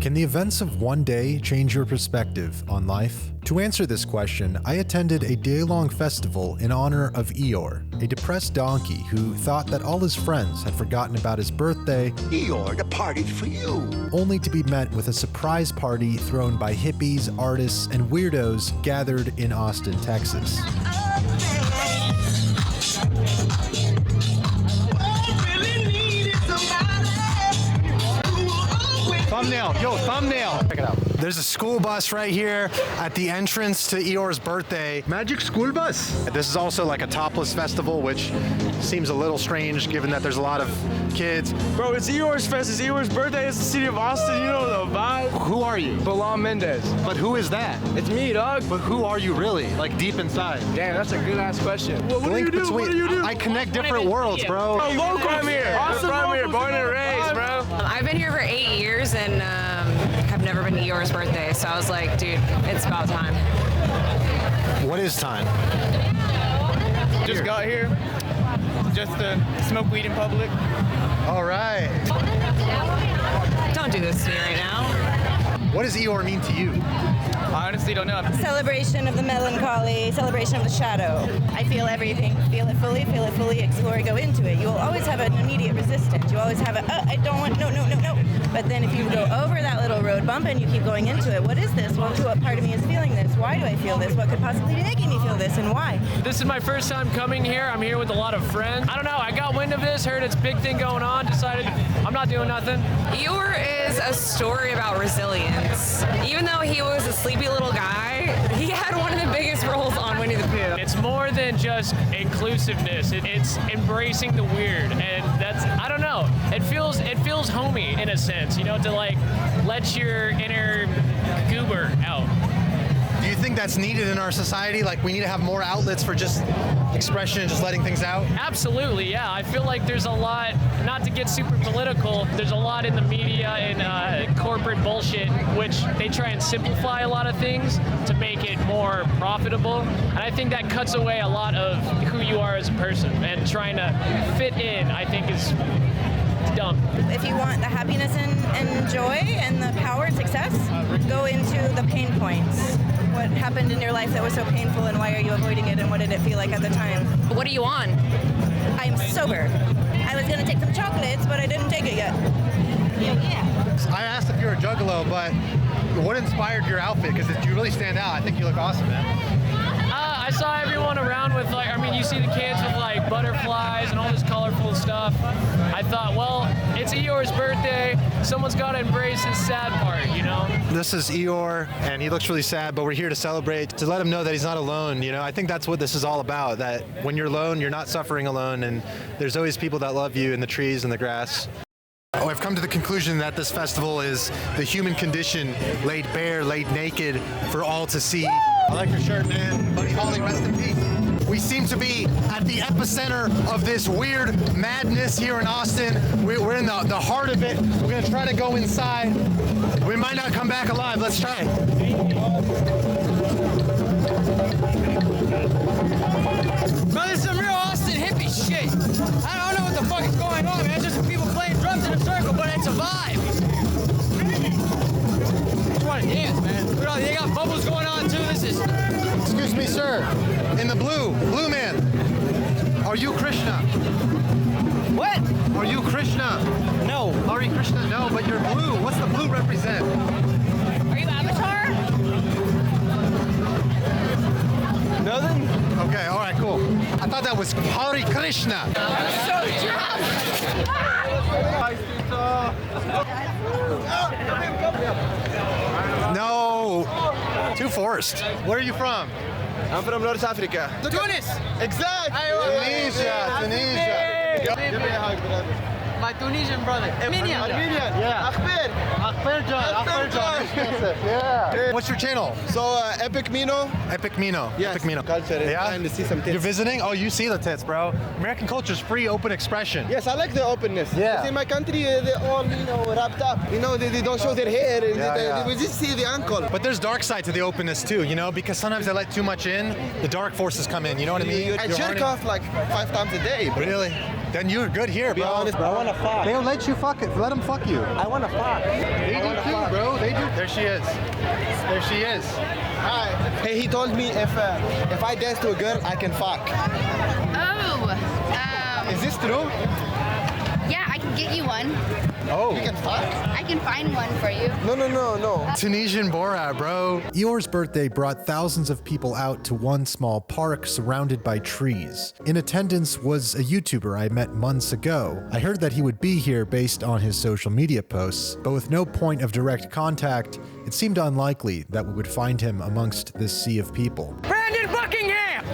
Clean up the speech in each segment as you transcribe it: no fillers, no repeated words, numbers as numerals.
Can the events of one day change your perspective on life? To answer this question, I attended a day-long festival in honor of Eeyore, a depressed donkey who thought that all his friends had forgotten about his birthday. Eeyore, the party's for you! Only to be met with a surprise party thrown by hippies, artists, and weirdos gathered in Austin, Texas. Thumbnail, yo, thumbnail. Check it out. There's a school bus right here at the entrance to Eeyore's birthday. Magic school bus. This is also like a topless festival, which seems a little strange given that there's a lot of kids. Bro, it's Eeyore's fest. It's Eeyore's birthday. It's the city of Austin. You know the vibe. Who are you? Balam Mendez. But who is that? It's me, dog. But who are you really? Like deep inside? Damn, that's a good ass question. What do you do? What do you do? I connect different worlds, bro. I'm local. I'm here. Austin, from here. Born and raised, bro. I've been here for 8 years and have never been to Eeyore's birthday, so I was like, dude, it's about time. What is time? Just got here. Just to smoke weed in public. All right. Don't do this to me right now. What does Eeyore mean to you? I honestly don't know. Celebration of the melancholy, celebration of the shadow. I feel everything. Feel it fully, explore, go into it. You will always have an immediate resistance. You always have a, I don't want, no. But then if you go over that little road bump and you keep going into it, what is this? What part of me is feeling this? Why do I feel this? What could possibly be making me feel this and why? This is my first time coming here. I'm here with a lot of friends. I don't know, I got wind of this, heard it's a big thing going on, decided I'm not doing nothing. Eeyore is a story about resilience. Even though he was a sleepy little guy, he had one of the biggest roles on Winnie the Pooh. It's more than just inclusiveness. It's embracing the weird, and that's, I don't know. It feels homey in a sense, you know, to like let your inner goober out. Do you think that's needed in our society? Like we need to have more outlets for just expression and just letting things out? Absolutely, yeah. I feel like there's a lot, not to get super political, there's a lot in the media and corporate bullshit which they try and simplify a lot of things to make it more profitable. And I think that cuts away a lot of who you are as a person, and trying to fit in, I think, is dumb. If you want the happiness and joy and the power and success, go into the pain points. What happened in your life that was so painful and why are you avoiding it and what did it feel like at the time? What are you on? I'm sober. I was going to take some chocolates, but I didn't take it yet. Yeah. I asked if you're a juggalo, but what inspired your outfit? Because you really stand out. I think you look awesome, man. I saw everyone around with like, I mean, you see the kids with like butterflies and all this colorful stuff. I thought, well, it's Eeyore's birthday. Someone's got to embrace his sad part, you know? This is Eeyore, and he looks really sad, but we're here to celebrate, to let him know that he's not alone, you know? I think that's what this is all about, that when you're alone, you're not suffering alone, and there's always people that love you in the trees and the grass. Oh, I've come to the conclusion that this festival is the human condition laid bare, laid naked for all to see. I like your shirt, man. Buddy Holly, rest in peace. We seem to be at the epicenter of this weird madness here in Austin. We're in the heart of it. We're gonna try to go inside. We might not come back alive. Let's try. Bro, this is some real Austin hippie shit. I don't know what the fuck is going on, man. It's just some people playing drums in a circle, but it's a vibe. Just want to dance, man. Look at all, they got bubbles going on too. This is... Excuse me, sir. In the blue man. Are you Krishna? What? Are you Krishna? No. Are you Krishna? No, but you're blue. What's the blue represent? Are you Avatar? Nothing? Okay, all right, cool. I thought that was Hare Krishna. I'm so drunk! No, too forced. Where are you from? I'm from North Africa. Tunis! Exact! Tunisia. Give me a hug, brother. My Tunisian brother. Armenian. Yeah. Akhbar John. Yeah. What's your channel? So, Epic Mino. Epic Mino. Yes. Epic Mino. Culture. Yeah. Trying to see some tits. You're visiting? Oh, you see the tits, bro. American culture is free, open expression. Yes, I like the openness. Yeah. Because in my country, they're all, wrapped up. They don't show their hair. Yeah. We just see the ankle. But there's dark side to the openness too, you know, because sometimes they let too much in, the dark forces come in, you know what I mean? I jerk off like 5 times a day. Bro. Really? Then you're good here, Be bro. honest, bro. I want to fuck. They don't let you fuck it. Let them fuck you. I want to fuck. They do too, bro. There she is. There she is. Hi. Hey, he told me if I dance to a girl, I can fuck. Oh. Is this true? Yeah, I can get you one. Oh. You can fuck? I can find one for you. No. Tunisian Borat, bro. Eeyore's birthday brought thousands of people out to one small park surrounded by trees. In attendance was a YouTuber I met months ago. I heard that he would be here based on his social media posts, but with no point of direct contact, it seemed unlikely that we would find him amongst this sea of people. Brandon Buckingham!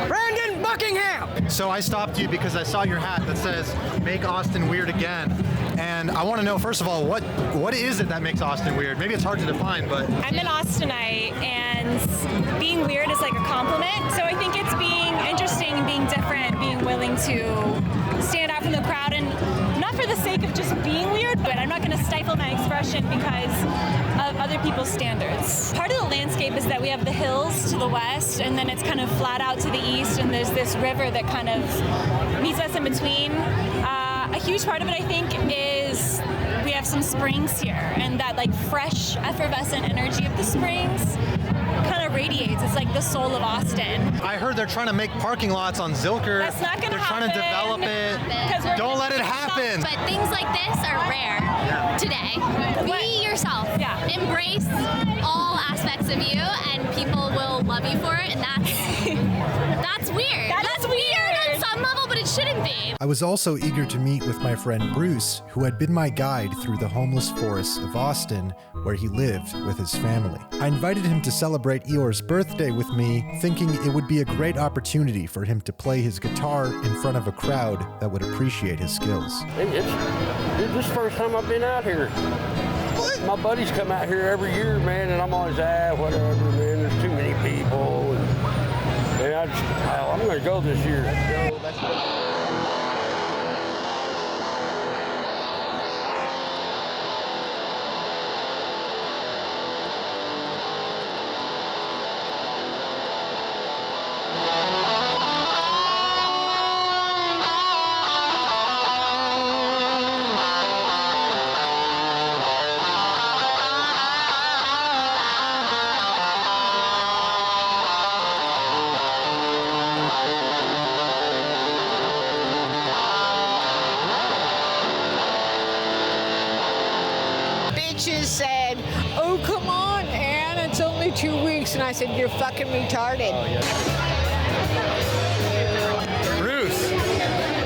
Brandon Buckingham! So I stopped you because I saw your hat that says, "Make Austin Weird Again." And I want to know, first of all, what is it that makes Austin weird? Maybe it's hard to define, but... I'm an Austinite, and being weird is like a compliment. So I think it's being interesting, being different, being willing to stand out from the crowd, and not for the sake of just being weird, but I'm not going to stifle my expression because of other people's standards. Part of the landscape is that we have the hills to the west, and then it's kind of flat out to the east, and there's this river that kind of meets us in between. A huge part of it, I think, is we have some springs here, and that like fresh, effervescent energy of the springs kind of radiates. It's like the soul of Austin. I heard they're trying to make parking lots on Zilker. That's not going to happen. They're trying to develop it. Don't let it happen. But things like this are rare today. Be yourself. Yeah. Embrace all aspects of you, and people will love you for it, and that's weird. That's weird on some level, but it shouldn't be. I was also eager to meet with my friend Bruce, who had been my guide through the homeless forests of Austin, where he lived with his family. I invited him to celebrate Eeyore's birthday with me, thinking it would be a great opportunity for him to play his guitar in front of a crowd that would appreciate his skills. It's the first time I've been out here. My buddies come out here every year, man, and I'm always, whatever, man, there's too many people. And I'm going to go this year. Bitches said, "Oh, come on, Ann, it's only 2 weeks." And I said, "You're fucking retarded." Oh, yeah. Bruce,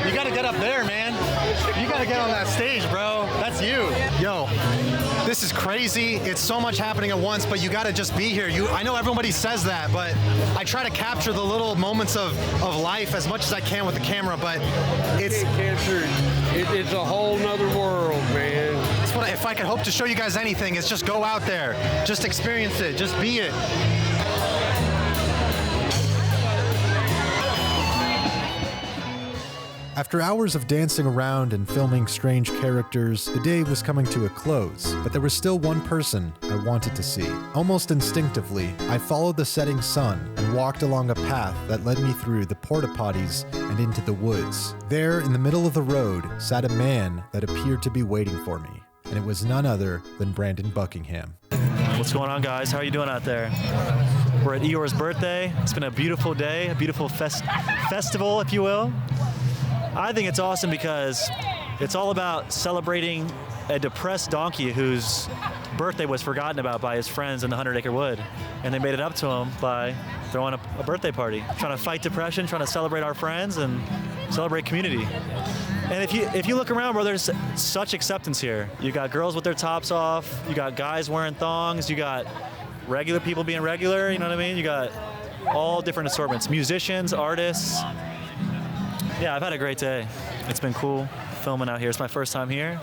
you gotta get up there, man. You gotta get on that stage, bro. That's you. Yo, this is crazy. It's so much happening at once, but you gotta just be here. I know everybody says that, but I try to capture the little moments of life as much as I can with the camera, but it's a whole nother world, man. That's what if I could hope to show you guys anything, it's just go out there. Just experience it. Just be it. After hours of dancing around and filming strange characters, the day was coming to a close, but there was still one person I wanted to see. Almost instinctively, I followed the setting sun and walked along a path that led me through the porta potties and into the woods. There, in the middle of the road, sat a man that appeared to be waiting for me, and it was none other than Brandon Buckingham. What's going on, guys? How are you doing out there? We're at Eeyore's birthday. It's been a beautiful day, a beautiful festival, if you will. I think it's awesome because it's all about celebrating a depressed donkey whose birthday was forgotten about by his friends in the 100 Acre Wood. And they made it up to him by throwing a birthday party, trying to fight depression, trying to celebrate our friends and celebrate community. And if you look around, bro, there's such acceptance here. You got girls with their tops off, you got guys wearing thongs, you got regular people being regular, you know what I mean? You got all different assortments, musicians, artists. Yeah, I've had a great day. It's been cool filming out here. It's my first time here.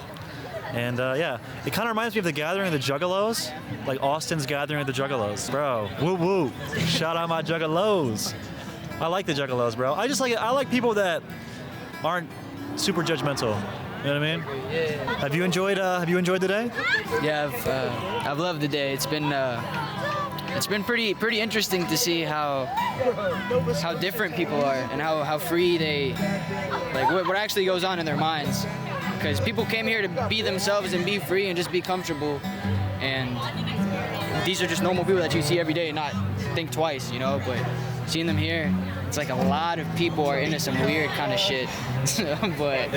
And yeah, it kind of reminds me of the Gathering of the Juggalos, like Austin's Gathering of the Juggalos. Bro, woo woo. Shout out my Juggalos. I like the Juggalos, bro. I like people that aren't super judgmental. You know what I mean? Yeah. Have you enjoyed the day? Yeah, I've loved the day. It's been pretty interesting to see how different people are and how free they, like what actually goes on in their minds. Because people came here to be themselves and be free and just be comfortable. and these are just normal people that you see every day and not think twice, you know, but seeing them here, it's like a lot of people are into some weird kind of shit, but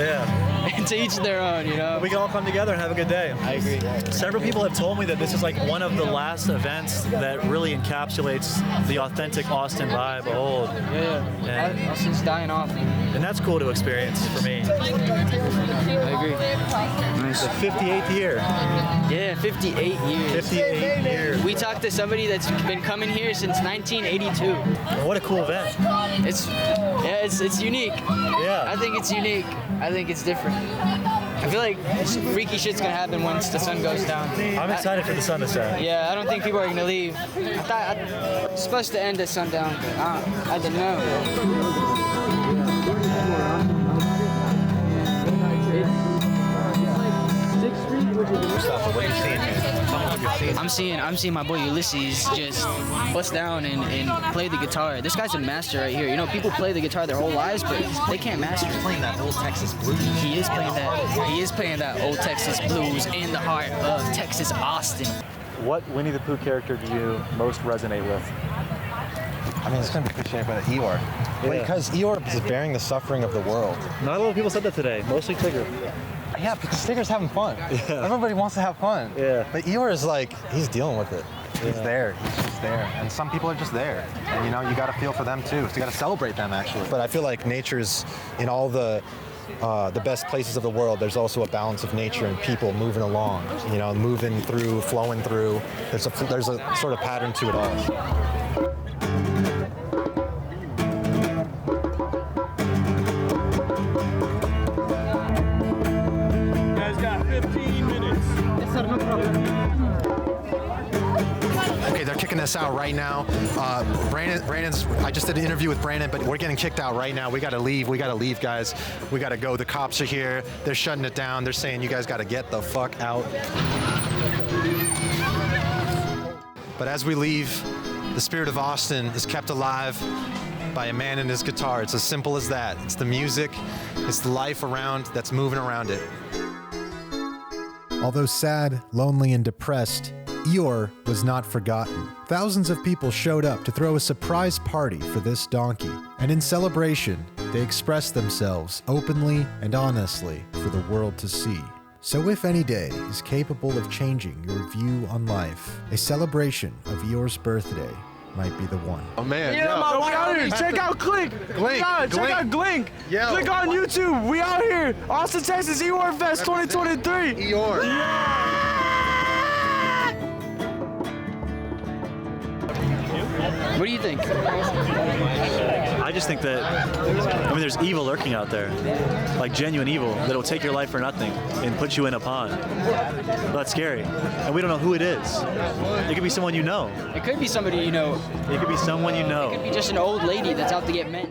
to each their own, you know. We can all come together and have a good day. I agree. Several people have told me that this is like one of the last events that really encapsulates the authentic Austin vibe of old. Yeah. Austin's dying off. And that's cool to experience for me. I agree. Nice. The 58th year. Yeah, 58 years. 58 years. We talked to somebody that's been coming here since 1982. What a cool event. It's unique. Yeah. I think it's unique. I think it's different. I feel like freaky shit's gonna happen once the sun goes down. I'm excited for the sun to set. Yeah, I don't think people are gonna leave. I thought it was supposed to end at sundown, but I didn't know. Moustafa, what are you seeing here? Tell me what you're seeing. I'm seeing my boy Ulysses just bust down and play the guitar. This guy's a master right here. You know, people play the guitar their whole lives, but they can't master it. He's playing that old Texas blues. He is playing that. He is playing that old Texas blues in the heart of Texas, Austin. What Winnie the Pooh character do you most resonate with? I mean, it's going to be cliche, but Eeyore. Because Eeyore is bearing the suffering of the world. Not a lot of people said that today. Mostly Tigger. Yeah, because Tigger's having fun. Yeah. Everybody wants to have fun. Yeah. But Eeyore is like, he's dealing with it. He's there. He's just there. And some people are just there. And you know, you got to feel for them too. So you got to celebrate them actually. But I feel like nature's in all the best places of the world. There's also a balance of nature and people moving along. You know, moving through, flowing through. There's a sort of pattern to it all. Okay, they're kicking us out right now. Brandon's, I just did an interview with Brandon, but we're getting kicked out right now. We gotta leave, guys. We gotta go. The cops are here. They're shutting it down. They're saying you guys gotta get the fuck out. But as we leave, the spirit of Austin is kept alive by a man and his guitar. It's as simple as that. It's the music, it's the life around that's moving around it. Although sad, lonely, and depressed, Eeyore was not forgotten. Thousands of people showed up to throw a surprise party for this donkey, and in celebration, they expressed themselves openly and honestly for the world to see. So if any day is capable of changing your view on life, a celebration of Eeyore's birthday might be the one. Oh man, we out here. Check out Glink. Check out Glink. Yeah. Click on YouTube. We out here. Austin, Texas, Eeyore Fest 2023. Eeyore. What do you think? I just think that, I mean, there's evil lurking out there, like genuine evil that'll take your life for nothing and put you in a pond. Well, that's scary, and we don't know who it is. It could be someone you know. It could be somebody you know. It could be someone you know. It could be just an old lady that's out to get men.